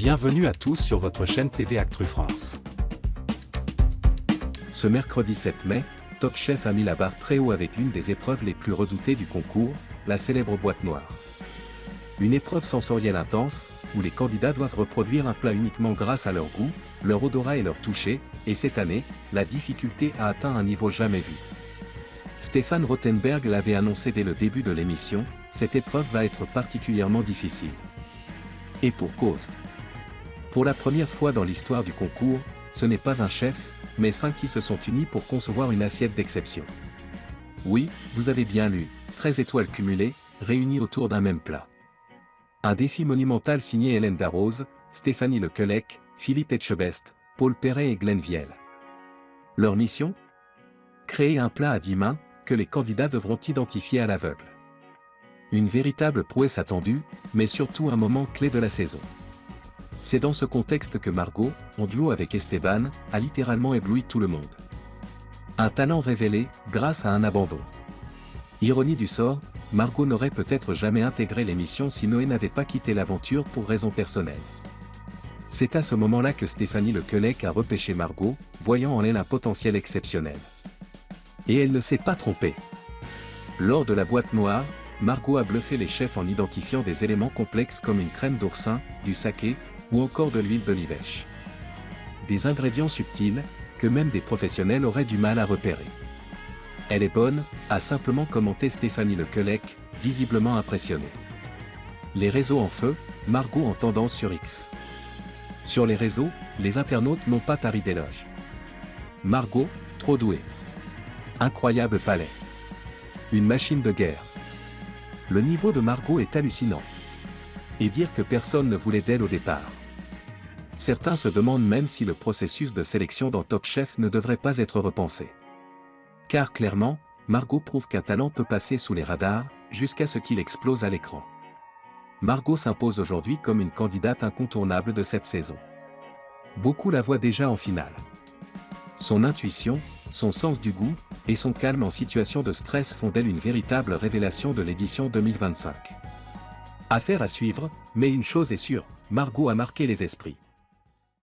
Bienvenue à tous sur votre chaîne TV Actu France. Ce mercredi 7 mai, Top Chef a mis la barre très haut avec l'une des épreuves les plus redoutées du concours, la célèbre boîte noire. Une épreuve sensorielle intense, où les candidats doivent reproduire un plat uniquement grâce à leur goût, leur odorat et leur toucher, et cette année, la difficulté a atteint un niveau jamais vu. Stéphane Rothenberg l'avait annoncé dès le début de l'émission, cette épreuve va être particulièrement difficile. Et pour cause. Pour la première fois dans l'histoire du concours, ce n'est pas un chef, mais 5 qui se sont unis pour concevoir une assiette d'exception. Oui, vous avez bien lu, 13 étoiles cumulées, réunies autour d'un même plat. Un défi monumental signé Hélène Darroze, Stéphanie Lequelec, Philippe Etchebest, Paul Perret et Glenn Viel. Leur mission ? Créer un plat à 10 mains, que les candidats devront identifier à l'aveugle. Une véritable prouesse attendue, mais surtout un moment clé de la saison. C'est dans ce contexte que Margot, en duo avec Esteban, a littéralement ébloui tout le monde. Un talent révélé, grâce à un abandon. Ironie du sort, Margot n'aurait peut-être jamais intégré l'émission si Noé n'avait pas quitté l'aventure pour raisons personnelles. C'est à ce moment-là que Stéphanie Lequelec a repêché Margot, voyant en elle un potentiel exceptionnel. Et elle ne s'est pas trompée. Lors de la boîte noire, Margot a bluffé les chefs en identifiant des éléments complexes comme une crème d'oursin, du saké, ou encore de l'huile d'olivèche. Des ingrédients subtils, que même des professionnels auraient du mal à repérer. Elle est bonne, a simplement commenté Stéphanie Lequelec, visiblement impressionnée. Les réseaux en feu, Margot en tendance sur X. Sur les réseaux, les internautes n'ont pas tari d'éloges. Margot, trop douée. Incroyable palais. Une machine de guerre. Le niveau de Margot est hallucinant. Et dire que personne ne voulait d'elle au départ. Certains se demandent même si le processus de sélection dans Top Chef ne devrait pas être repensé. Car clairement, Margot prouve qu'un talent peut passer sous les radars, jusqu'à ce qu'il explose à l'écran. Margot s'impose aujourd'hui comme une candidate incontournable de cette saison. Beaucoup la voient déjà en finale. Son intuition, son sens du goût, et son calme en situation de stress font d'elle une véritable révélation de l'édition 2025. Affaire à suivre, mais une chose est sûre, Margot a marqué les esprits.